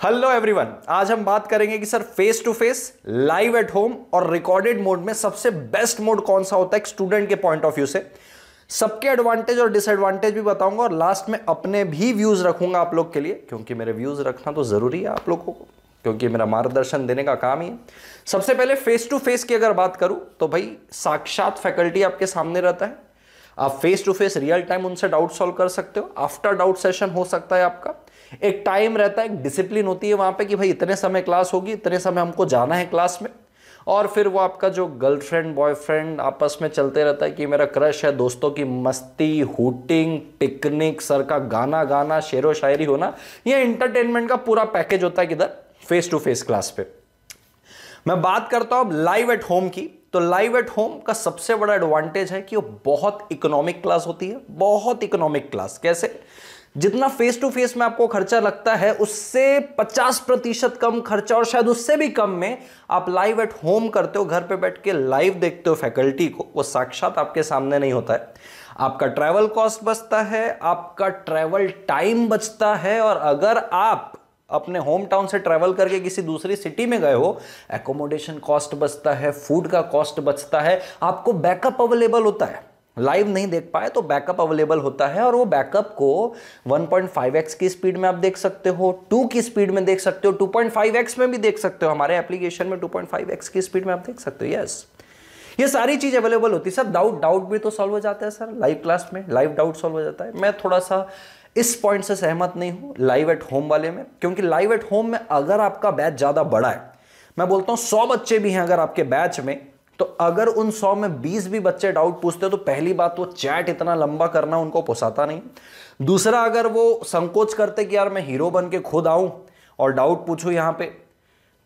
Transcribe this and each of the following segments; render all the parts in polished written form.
Hello everyone, आज हम बात करेंगे कि sir face to face, live at home और रिकॉर्डेड मोड में सबसे बेस्ट मोड कौन सा होता है एक स्टूडेंट के पॉइंट ऑफ व्यू से। सबके एडवांटेज और डिसएडवांटेज भी बताऊंगा और लास्ट में अपने भी व्यूज रखूंगा आप लोग के लिए, क्योंकि मेरे व्यूज रखना तो जरूरी है आप लोगों को, क्योंकि मेरा मार्गदर्शन देने का काम ही है। सबसे पहले फेस टू फेस की अगर बात करूं तो भाई साक्षात फैकल्टी आपके सामने रहता है, आप face to face real time उनसे डाउट सॉल्व कर सकते हो। आफ्टर डाउट सेशन हो सकता है आपका, एक टाइम रहता है, एक डिसिप्लिन होती है वहां पे कि भाई इतने समय क्लास होगी, इतने समय हमको जाना है क्लास में। और फिर वो आपका जो गर्लफ्रेंड बॉयफ्रेंड आपस में चलते रहता है कि मेरा क्रश है, दोस्तों की मस्ती, हुटिंग, पिकनिक, सर का गाना गाना, शेरो शायरी होना, ये एंटरटेनमेंट का पूरा पैकेज होता है किधर, फेस टू फेस क्लास पे। मैं बात करता हूं अब लाइव एट होम की, तो लाइव एट होम का सबसे बड़ा एडवांटेज है कि वो बहुत इकोनॉमिक क्लास होती है, बहुत इकोनॉमिक क्लास। कैसे? जितना फेस टू फेस में आपको खर्चा लगता है उससे 50% कम खर्चा और शायद उससे भी कम में आप लाइव एट होम करते हो, घर पे बैठ के लाइव देखते हो फैकल्टी को, वो साक्षात आपके सामने नहीं होता है। आपका ट्रैवल कॉस्ट बचता है, आपका ट्रैवल टाइम बचता है, और अगर आप अपने होम टाउन से ट्रैवल करके किसी दूसरी सिटी में गए हो, एकोमोडेशन कॉस्ट बचता है, फूड का कॉस्ट बचता है, आपको बैकअप अवेलेबल होता है। लाइव नहीं देख पाए तो बैकअप अवेलेबल होता है, और वो बैकअप को 1.5x की स्पीड में आप देख सकते हो, 2 की स्पीड में देख सकते हो, 2.5x में भी देख सकते हो। हमारे एप्लीकेशन में 2.5x की स्पीड में आप देख सकते हो। यस, ये सारी चीज अवेलेबल होती है। सर डाउट भी तो सॉल्व हो जाता है सर लाइव क्लास में, लाइव डाउट सॉल्व हो जाता है। मैं थोड़ा सा इस पॉइंट से सहमत नहीं हूं लाइव एट होम वाले में, क्योंकि लाइव एट होम में अगर आपका बैच ज्यादा बड़ा है, मैं बोलता हूं 100 बच्चे भी हैं अगर आपके बैच में, तो अगर उन 100 में 20 भी बच्चे डाउट पूछते हो तो पहली बात वो चैट इतना लंबा करना उनको पोसाता नहीं। दूसरा, अगर वो संकोच करते कि यार मैं हीरो बन के खुद आऊं और डाउट पूछूं यहां पे,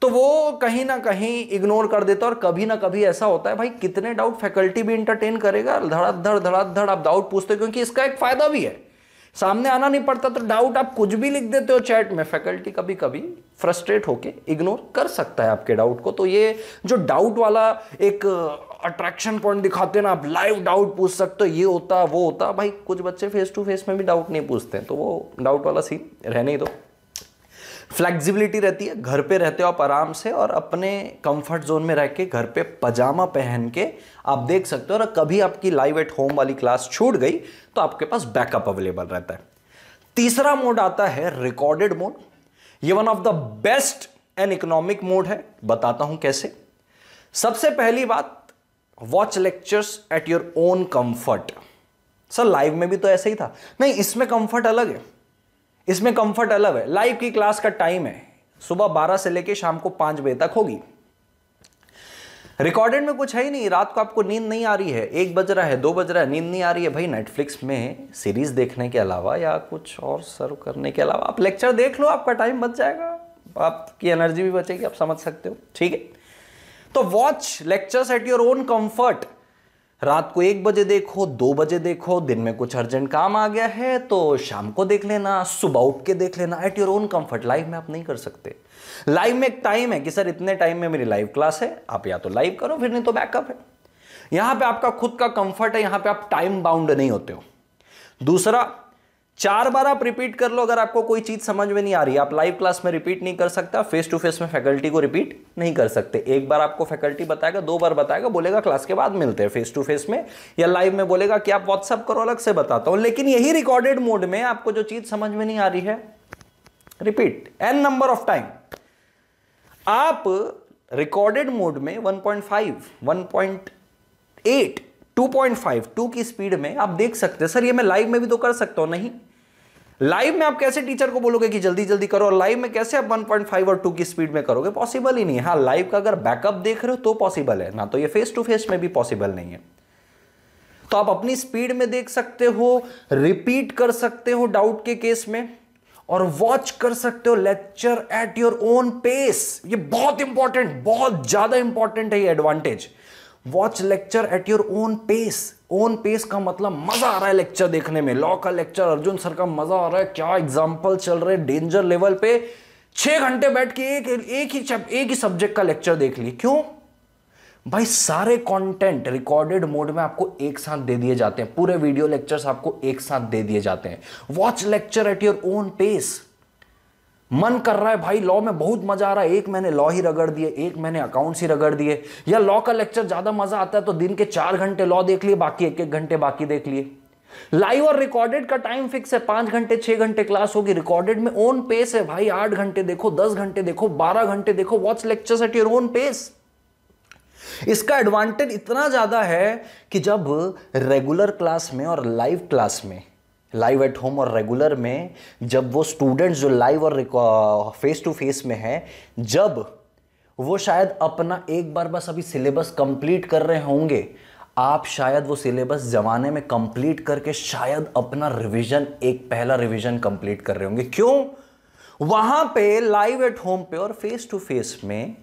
तो वो कहीं ना कहीं इग्नोर कर देता। और कभी ना कभी ऐसा होता है भाई, कितने डाउट फैकल्टी भी इंटरटेन करेगा, धड़ाधड़ आप डाउट पूछते हो, क्योंकि इसका एक फायदा भी है, सामने आना नहीं पड़ता। तो डाउट आप कुछ भी लिख देते हो चैट में, फैकल्टी कभी कभी फ्रस्ट्रेट होके इग्नोर कर सकता है आपके डाउट को। तो ये जो डाउट वाला एक अट्रैक्शन पॉइंट दिखाते हैं ना, आप लाइव डाउट पूछ सकते हो, ये होता वो होता, भाई कुछ बच्चे फेस टू फेस में भी डाउट नहीं पूछते हैं, तो वो डाउट वाला सीन रहने ही दो। फ्लेक्सिबिलिटी रहती है, घर पे रहते हो आप आराम से और अपने कंफर्ट जोन में रह के घर पे पजामा पहन के आप देख सकते हो, और कभी आपकी लाइव एट होम वाली क्लास छूट गई तो आपके पास बैकअप अवेलेबल रहता है। तीसरा मोड आता है रिकॉर्डेड मोड। ये one of the best and economic mode है, बताता हूं कैसे। सबसे पहली बात, watch lectures at your own comfort. Sir live में भी तो ऐसे ही था, नहीं इसमें कंफर्ट अलग है, इसमें कंफर्ट अलग है। लाइव की क्लास का टाइम है सुबह 12 से लेके शाम को 5 बजे तक होगी। रिकॉर्डेड में कुछ है ही नहीं, रात को आपको नींद नहीं आ रही है, 1 बज रहा है, 2 बज रहा है, नींद नहीं आ रही है, भाई नेटफ्लिक्स में सीरीज देखने के अलावा या कुछ और सर्व करने के अलावा आप लेक्चर देख लो, आपका टाइम बच जाएगा, आपकी एनर्जी भी बचेगी, आप समझ सकते हो। ठीक है, तो watch lectures at your own comfort. रात को 1 बजे देखो, 2 बजे देखो, दिन में कुछ अर्जेंट काम आ गया है तो शाम को देख लेना, सुबह उठ के देख लेना, eight your own comfort. Live में आप नहीं कर सकते। लाइव में एक टाइम है कि सर इतने टाइम में मेरी लाइव क्लास है, आप या तो लाइव करो, फिर नहीं तो बैकअप है। यहां पे आपका खुद का कंफर्ट है, यहां पे आप टाइम बाउंड नहीं होते हो। दूसरा, 4 बार आप रिपीट कर लो अगर आपको कोई चीज समझ में नहीं आ रही, आप लाइव क्लास में रिपीट नहीं कर सकता, फेस टू फेस में फैकल्टी को रिपीट नहीं कर सकते। 1 बार आपको फैकल्टी बताएगा, 2 बार बताएगा, बोलेगा क्लास के बाद मिलते हैं फेस टू फेस में, या लाइव में बोलेगा कि आप व्हाट्सएप करो, अलग से बताता हूं। लेकिन यही रिकॉर्डेड मोड में आपको जो चीज समझ में नहीं आ रही है, repeat n number of time. आप रिकॉर्डेड मोड में 1.5, 1.8, 2.5, 2 की स्पीड में आप देख सकते हैं। सर ये मैं लाइव में भी तो कर सकता हूं, नहीं। लाइव में आप कैसे टीचर को बोलोगे कि जल्दी जल्दी करो, और लाइव में कैसे आप 1.5 और 2 की स्पीड में करोगे, पॉसिबल ही नहीं है। हाँ, लाइव का अगर बैकअप देख रहे हो तो पॉसिबल है ना, तो ये फेस टू फेस में भी पॉसिबल नहीं है। तो आप अपनी स्पीड में देख सकते हो, रिपीट कर सकते हो डाउट के केस में, और वॉच कर सकते हो lecture at your own pace. ये बहुत इंपॉर्टेंट, बहुत ज्यादा इंपॉर्टेंट है ये advantage. Watch lecture at your own pace. Own pace का मतलब मजा आ रहा है लेक्चर देखने में, लॉ का लेक्चर अर्जुन सर का मजा आ रहा है, क्या एग्जाम्पल चल रहे, डेंजर लेवल पे 6 घंटे बैठ के एक ही सब्जेक्ट का लेक्चर देख ली। क्यों भाई? सारे कंटेंट रिकॉर्डेड मोड में आपको एक साथ दे दिए जाते हैं, पूरे वीडियो लेक्चर्स आपको एक साथ दे दिए जाते हैं। Watch lecture at your own pace. मन कर रहा है भाई लॉ में बहुत मजा आ रहा है, एक मैंने लॉ ही रगड़ दिए, एक मैंने अकाउंट्स ही रगड़ दिए, या लॉ का लेक्चर ज्यादा मजा आता है तो दिन के 4 घंटे लॉ देख लिए, बाकी 1-1 घंटे बाकी देख लिए। लाइव और रिकॉर्डेड का टाइम फिक्स है, 5 घंटे 6 घंटे क्लास होगी। रिकॉर्डेड में ओन पेस है भाई, 8 घंटे देखो, 10 घंटे देखो, 12 घंटे देखो, watch lectures at your own pace. इसका एडवांटेज इतना ज्यादा है कि जब रेगुलर क्लास में और लाइव क्लास में, लाइव एट होम और रेगुलर में, जब वो स्टूडेंट्स जो लाइव और फेस टू फेस में है, जब वो शायद अपना एक बार बस अभी सिलेबस कंप्लीट कर रहे होंगे, आप शायद वो सिलेबस जमाने में कंप्लीट करके शायद अपना रिवीजन, एक पहला रिवीजन कंप्लीट कर रहे होंगे। क्यों? वहां पे लाइव एट होम पे और फेस टू फेस में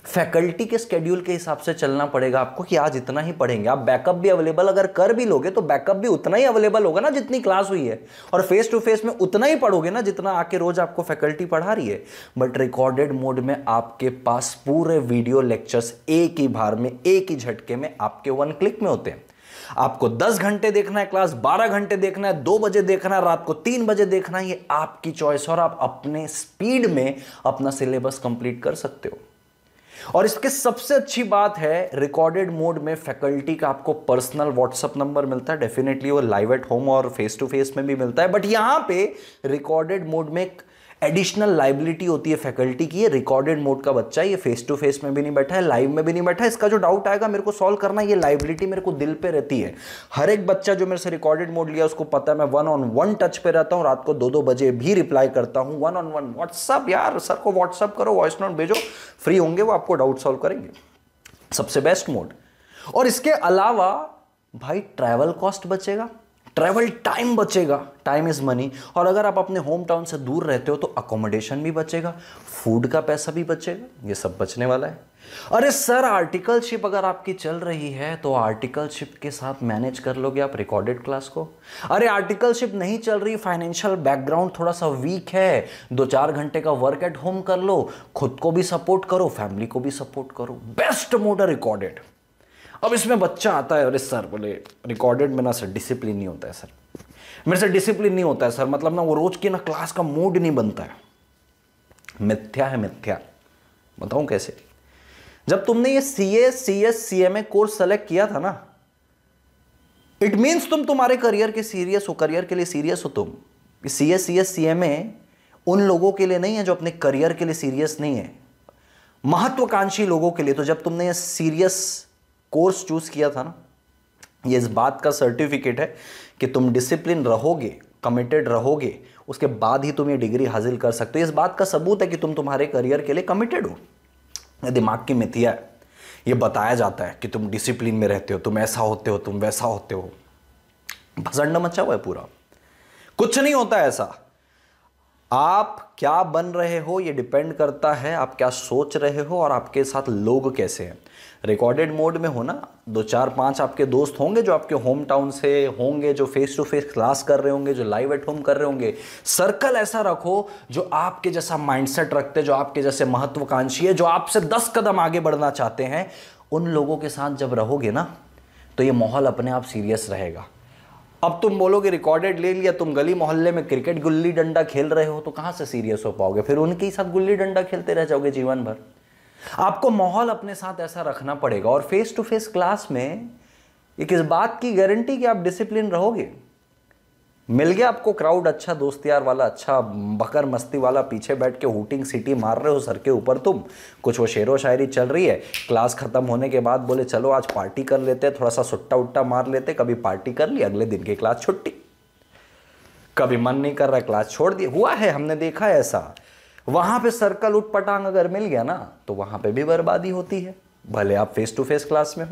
फैकल्टी के स्केड्यूल के हिसाब से चलना पड़ेगा आपको कि आज इतना ही पढ़ेंगे। आप बैकअप भी अवेलेबल अगर कर भी लोगे तो बैकअप भी उतना ही अवेलेबल होगा ना जितनी क्लास हुई है, और फेस टू फेस में उतना ही पढ़ोगे ना जितना आके रोज आपको फैकल्टी पढ़ा रही है। बट रिकॉर्डेड मोड में आपके पास पूरे वीडियो लेक्चर्स एक ही बार में, एक ही झटके में आपके 1 क्लिक में होते हैं। आपको 10 घंटे देखना है क्लास, 12 घंटे देखना है, 2 बजे देखना है, रात को 3 बजे देखना है, ये आपकी चॉइस, और आप अपने स्पीड में अपना सिलेबस कंप्लीट कर सकते हो। और इसके सबसे अच्छी बात है, रिकॉर्डेड मोड में फैकल्टी का आपको पर्सनल व्हाट्सएप नंबर मिलता है। डेफिनेटली वो लाइव एट होम और फेस टू फेस में भी मिलता है, बट यहां पे रिकॉर्डेड मोड में एक एडिशनल लाइबिलिटी होती है फैकल्टी की। ये रिकॉर्डेड मोड का बच्चा है, ये फेस टू फेस में भी नहीं बैठा है, लाइव में भी नहीं बैठा है, इसका जो डाउट आएगा मेरे को सॉल्व करना, ये लाइबिलिटी मेरे को दिल पे रहती है। हर एक बच्चा जो मेरे से रिकॉर्डेड मोड लिया उसको पता है मैं 1-on-1 टच पे रहता हूं, रात को 2-2 बजे भी रिप्लाई करता हूं, 1-on-1 व्हाट्सअप। यार सर को व्हाट्सअप करो, वॉइस नोट भेजो, फ्री होंगे वो आपको डाउट सॉल्व करेंगे। सबसे बेस्ट मोड। और इसके अलावा भाई ट्रैवल कॉस्ट बचेगा, ट्रैवल टाइम बचेगा, टाइम इज मनी। और अगर आप अपने होम टाउन से दूर रहते हो तो अकोमोडेशन भी बचेगा, फूड का पैसा भी बचेगा, ये सब बचने वाला है। अरे सर आर्टिकलशिप अगर आपकी चल रही है तो आर्टिकलशिप के साथ मैनेज कर लोगे आप रिकॉर्डेड क्लास को। अरे आर्टिकलशिप नहीं चल रही, फाइनेंशियल बैकग्राउंड थोड़ा सा वीक है, 2-4 घंटे का वर्क एट होम कर लो, खुद को भी सपोर्ट करो, फैमिली को भी सपोर्ट करो। बेस्ट मोड है रिकॉर्डेड। अब इसमें बच्चा आता है, अरे सर बोले रिकॉर्डेड में ना सर डिसिप्लिन नहीं होता है सर, मेरे से डिसिप्लिन नहीं होता है सर, मतलब ना वो रोज की ना क्लास का मूड नहीं बनता है। मिथ्या है, मिथ्या। बताऊं कैसे? जब तुमने ये CA, CS, CMA course select किया था ना, इट मीन्स तुम तुम्हारे करियर के सीरियस हो, करियर के लिए सीरियस हो तुम। सीए, सीएस, सीएमए उन लोगों के लिए नहीं है जो अपने करियर के लिए सीरियस नहीं है, महत्वाकांक्षी लोगों के लिए। तो जब तुमने ये सीरियस कोर्स चूज किया था ना, ये इस बात का सर्टिफिकेट है कि तुम डिसिप्लिन रहोगे, कमिटेड रहोगे, उसके बाद ही तुम ये डिग्री हासिल कर सकते हो। इस बात का सबूत है कि तुम तुम्हारे करियर के लिए कमिटेड हो। दिमाग की मिथ्या है, ये बताया जाता है कि तुम डिसिप्लिन में रहते हो, तुम ऐसा होते हो, तुम वैसा होते हो, भसंड मचा हुआ है पूरा। कुछ नहीं होता ऐसा। आप क्या बन रहे हो ये डिपेंड करता है आप क्या सोच रहे हो और आपके साथ लोग कैसे हैं। रिकॉर्डेड मोड में हो ना, 2-4-5 आपके दोस्त होंगे जो आपके होम टाउन से होंगे, जो फेस टू फेस क्लास कर रहे होंगे, जो लाइव एट होम कर रहे होंगे। सर्कल ऐसा रखो जो आपके जैसा माइंडसेट रखते, जो आपके जैसे महत्वाकांक्षी है, जो आपसे 10 कदम आगे बढ़ना चाहते हैं। उन लोगों के साथ जब रहोगे ना तो ये माहौल अपने आप सीरियस रहेगा। अब तुम बोलोगे रिकॉर्डेड ले लिया, तुम गली मोहल्ले में क्रिकेट गुल्ली डंडा खेल रहे हो तो कहां से सीरियस हो पाओगे? फिर उनके साथ गुल्ली डंडा खेलते रह जाओगे जीवन भर। आपको माहौल अपने साथ ऐसा रखना पड़ेगा। और फेस टू फेस क्लास में एक इस बात की गारंटी कि आप डिसिप्लिन रहोगे। मिल गया आपको क्राउड अच्छा, दोस्त यार वाला अच्छा, बकर मस्ती वाला, पीछे बैठ के हूटिंग सीटी मार रहे हो सर के ऊपर तुम, कुछ वो शेरो शायरी चल रही है, क्लास खत्म होने के बाद बोले चलो आज पार्टी कर लेते, थोड़ा सा सुट्टा उट्टा मार लेते, कभी पार्टी कर ली, अगले दिन की क्लास छुट्टी। कभी मन नहीं कर रहा है क्लास छोड़ दी, हुआ है, हमने देखा है ऐसा। वहां पे सर्कल उठ पटांग अगर मिल गया ना तो वहां पे भी बर्बादी होती है, भले आप फेस टू फेस क्लास में हो।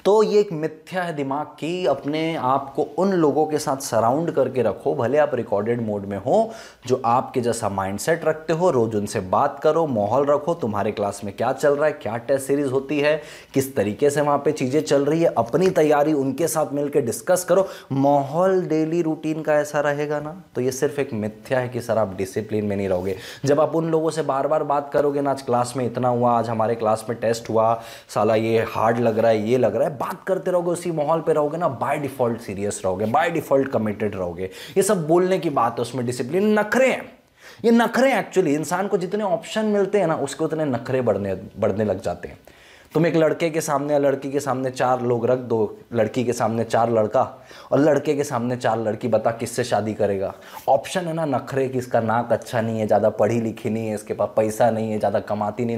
तो ये एक मिथ्या है दिमाग की। अपने आप को उन लोगों के साथ सराउंड करके रखो, भले आप रिकॉर्डेड मोड में हो, जो आपके जैसा माइंडसेट रखते हो। रोज उनसे बात करो, माहौल रखो, तुम्हारे क्लास में क्या चल रहा है, क्या टेस्ट सीरीज होती है, किस तरीके से वहां पे चीजें चल रही है, अपनी तैयारी उनके साथ मिलकर डिस्कस करो। माहौल डेली रूटीन का ऐसा रहेगा ना तो ये सिर्फ एक मिथ्या है कि सर आप डिसिप्लिन में नहीं रहोगे। जब आप उन लोगों से बार बार बात करोगे ना, आज क्लास में इतना हुआ, आज हमारे क्लास में टेस्ट हुआ, साला ये हार्ड लग रहा है, ये लग रहा है, बात करते रहोगे, उसी माहौल पे रहोगे ना, बाय डिफॉल्ट सीरियस रहोगे, बाय डिफॉल्ट कमिटेड रहोगे। ये सब बोलने की बात है, उसमें डिसिप्लिन नखरे हैं। ये नखरे एक्चुअली, इंसान को जितने ऑप्शन मिलते हैं ना उसके उतने नखरे बढ़ने लग जाते हैं। तुम एक लड़के के सामने या लड़की के सामने 4 लोग रख दो, लड़की के सामने 4 लड़का और लड़के के सामने 4 लड़की, बता किससे शादी करेगा? ऑप्शन है ना नखरे कि इसका नाक अच्छा नहीं है, ज़्यादा पढ़ी लिखी नहीं है, इसके पास पैसा नहीं है, ज़्यादा कमाती नहीं,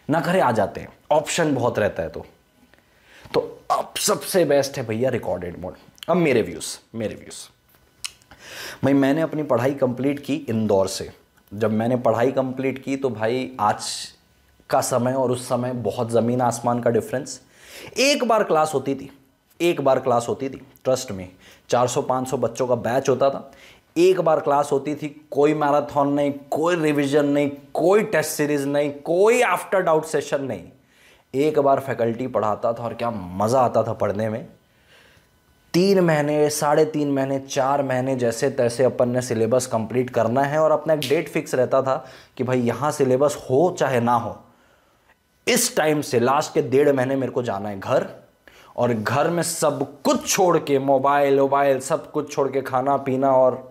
नखरे आ जाते हैं, ऑप्शन बहुत रहता है। तो अब सबसे बेस्ट है भैया रिकॉर्डेड मोड। अब मेरे व्यूज़ भाई, मैंने अपनी पढ़ाई कंप्लीट की इंदौर से। जब मैंने पढ़ाई कंप्लीट की तो भाई आज का समय और उस समय बहुत ज़मीन आसमान का डिफरेंस। एक बार क्लास होती थी, ट्रस्ट में 400-500 बच्चों का बैच होता था, एक बार क्लास होती थी, कोई मैराथन नहीं, कोई रिवीजन नहीं, कोई टेस्ट सीरीज नहीं, कोई आफ्टर डाउट सेशन नहीं, एक बार फैकल्टी पढ़ाता था और क्या मज़ा आता था पढ़ने में। 3 महीने, 3.5 महीने, 4 महीने जैसे तैसे अपन ने सिलेबस कंप्लीट करना है और अपना एक डेट फिक्स रहता था कि भाई यहाँ सिलेबस हो चाहे ना हो, इस टाइम से लास्ट के 1.5 महीने मेरे को जाना है घर, और घर में सब कुछ छोड़ के, मोबाइल सब कुछ छोड़ के, खाना पीना और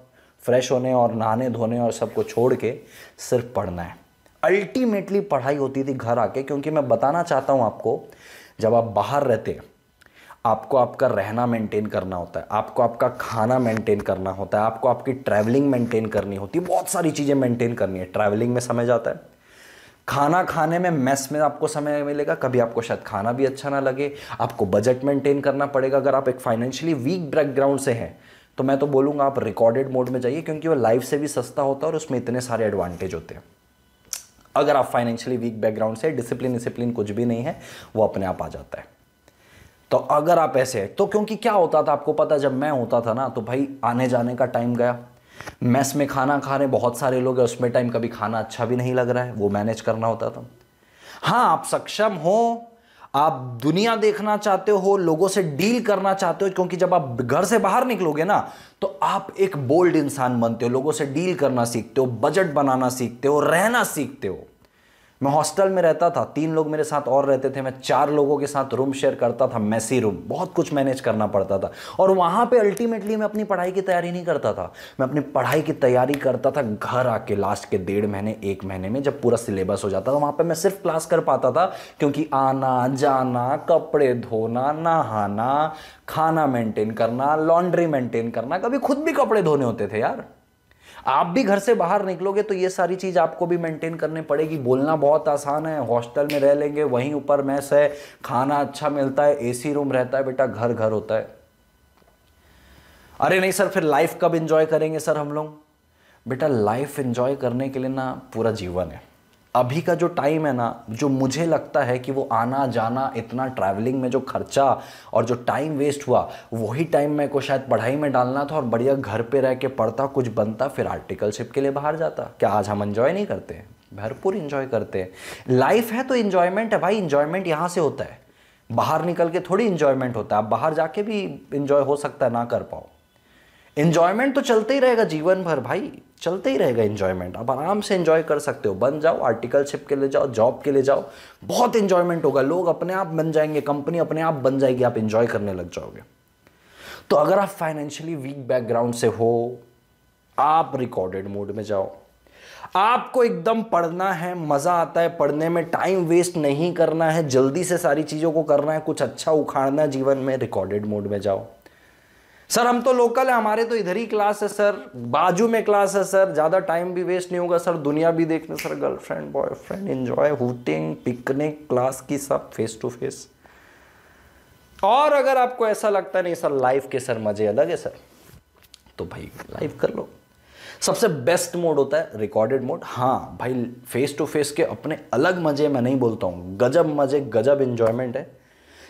फ्रेश होने और नहाने धोने और सब कुछ छोड़ के सिर्फ पढ़ना है। अल्टीमेटली पढ़ाई होती थी घर आके, क्योंकि मैं बताना चाहता हूँ आपको, जब आप बाहर रहते हैं आपको आपका रहना मेंटेन करना होता है, आपको आपका खाना मेंटेन करना होता है, आपको आपकी ट्रैवलिंग मेंटेन करनी होती है, बहुत सारी चीज़ें मेंटेन करनी है। ट्रैवलिंग में समय जाता है, खाना खाने में मेस में आपको समय मिलेगा, कभी आपको शायद खाना भी अच्छा ना लगे, आपको बजट मेंटेन करना पड़ेगा। अगर आप एक फाइनेंशियली वीक बैकग्राउंड से हैं तो मैं तो बोलूँगा आप रिकॉर्डेड मोड में जाइए, क्योंकि वो लाइफ से भी सस्ता होता है और उसमें इतने सारे एडवांटेज होते हैं। अगर आप फाइनेंशियली वीक बैकग्राउंड से, डिसिप्लिन कुछ भी नहीं है, वो अपने आप आ जाता है। तो अगर आप ऐसे, तो क्योंकि क्या होता था आपको पता, जब मैं होता था ना तो भाई आने जाने का टाइम गया, मेस में खाना खा रहे बहुत सारे लोग हैं, उसमें टाइम कभी खाना अच्छा भी नहीं लग रहा है, वो मैनेज करना होता था। हाँ, आप सक्षम हो, आप दुनिया देखना चाहते हो, लोगों से डील करना चाहते हो, क्योंकि जब आप घर से बाहर निकलोगे ना तो आप एक बोल्ड इंसान बनते हो, लोगों से डील करना सीखते हो, बजट बनाना सीखते हो, रहना सीखते हो। मैं हॉस्टल में रहता था, 3 लोग मेरे साथ और रहते थे, मैं 4 लोगों के साथ रूम शेयर करता था, मेसी रूम, बहुत कुछ मैनेज करना पड़ता था। और वहाँ पे अल्टीमेटली मैं अपनी पढ़ाई की तैयारी नहीं करता था, मैं अपनी पढ़ाई की तैयारी करता था घर आके लास्ट के 1.5 महीने 1 महीने में, जब पूरा सिलेबस हो जाता था। वहाँ पर मैं सिर्फ क्लास कर पाता था, क्योंकि आना जाना, कपड़े धोना, नहाना, खाना मेंटेन करना, लॉन्ड्री मेंटेन करना, कभी खुद भी कपड़े धोने होते थे यार। आप भी घर से बाहर निकलोगे तो ये सारी चीज़ आपको भी मेंटेन करनी पड़ेगी। बोलना बहुत आसान है, हॉस्टल में रह लेंगे, वहीं ऊपर मैस है, खाना अच्छा मिलता है, एसी रूम रहता है, बेटा घर घर होता है। अरे नहीं सर, फिर लाइफ कब एंजॉय करेंगे सर हम लोग? बेटा लाइफ एंजॉय करने के लिए ना पूरा जीवन है। अभी का जो टाइम है ना, जो मुझे लगता है कि वो आना जाना, इतना ट्रैवलिंग में जो खर्चा और जो टाइम वेस्ट हुआ, वही टाइम मेरे को शायद पढ़ाई में डालना था और बढ़िया घर पे रह के पढ़ता, कुछ बनता, फिर आर्टिकलशिप के लिए बाहर जाता। क्या आज हम एंजॉय नहीं करते हैं? भरपूर एंजॉय करते हैं। लाइफ है तो एंजॉयमेंट है भाई, एंजॉयमेंट यहाँ से होता है, बाहर निकल के थोड़ी एंजॉयमेंट होता है। आप बाहर जाके भी एंजॉय हो सकता है ना कर पाओ। एंजॉयमेंट तो चलते ही रहेगा जीवन भर भाई, चलते ही रहेगा एंजॉयमेंट। आप आराम से एंजॉय कर सकते हो, बन जाओ, आर्टिकलशिप के लिए जाओ, जॉब के लिए जाओ, बहुत एंजॉयमेंट होगा, लोग अपने आप बन जाएंगे, कंपनी अपने आप बन जाएगी, आप एंजॉय करने लग जाओगे। तो अगर आप फाइनेंशियली वीक बैकग्राउंड से हो, आप रिकॉर्डेड मोड में जाओ। आपको एकदम पढ़ना है, मजा आता है पढ़ने में, टाइम वेस्ट नहीं करना है, जल्दी से सारी चीजों को करना है, कुछ अच्छा उखाड़ना है जीवन में, रिकॉर्डेड मोड में जाओ। सर हम तो लोकल है, हमारे तो इधर ही क्लास है सर, बाजू में क्लास है सर, ज्यादा टाइम भी वेस्ट नहीं होगा सर, दुनिया भी देखने, sir girlfriend boyfriend enjoy, hooting, picnic, class की सब फेस टू फेस। और अगर आपको ऐसा लगता नहीं सर लाइफ के सर मजे अलग है सर, तो भाई लाइव कर लो। सबसे बेस्ट मोड होता है रिकॉर्डेड मोड। हाँ भाई, फेस टू फेस के अपने अलग मजे, मैं नहीं बोलता हूँ, गजब मजे, गजब एंजॉयमेंट है।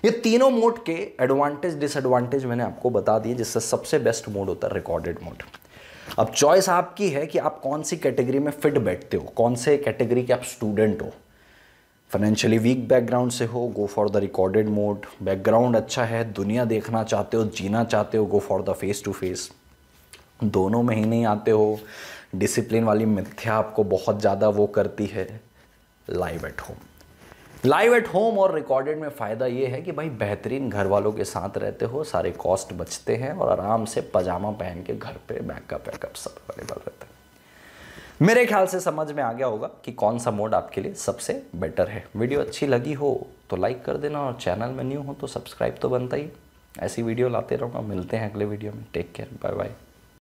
ये तीनों मोड के एडवांटेज डिसएडवांटेज मैंने आपको बता दिए, जिससे सबसे बेस्ट मोड होता है रिकॉर्डेड मोड। अब चॉइस आपकी है कि आप कौन सी कैटेगरी में फिट बैठते हो, कौन से कैटेगरी के आप स्टूडेंट हो। फाइनेंशियली वीक बैकग्राउंड से हो, go for the recorded mode. Background अच्छा है, दुनिया देखना चाहते हो, जीना चाहते हो, go for the face to face. दोनों में ही नहीं आते हो, डिसिप्लिन वाली मिथ्या आपको बहुत ज़्यादा वो करती है, live at home. Live at home और रिकॉर्डेड में फ़ायदा ये है कि भाई बेहतरीन घर वालों के साथ रहते हो, सारे कॉस्ट बचते हैं और आराम से पजामा पहन के घर पे बैकअप सब अवेलेबल रहता है। मेरे ख्याल से समझ में आ गया होगा कि कौन सा मोड आपके लिए सबसे बेटर है। वीडियो अच्छी लगी हो तो लाइक कर देना और चैनल में न्यू हो तो सब्सक्राइब तो बनता ही। ऐसी वीडियो लाते रहूँगा। मिलते हैं अगले वीडियो में। Take care, bye bye.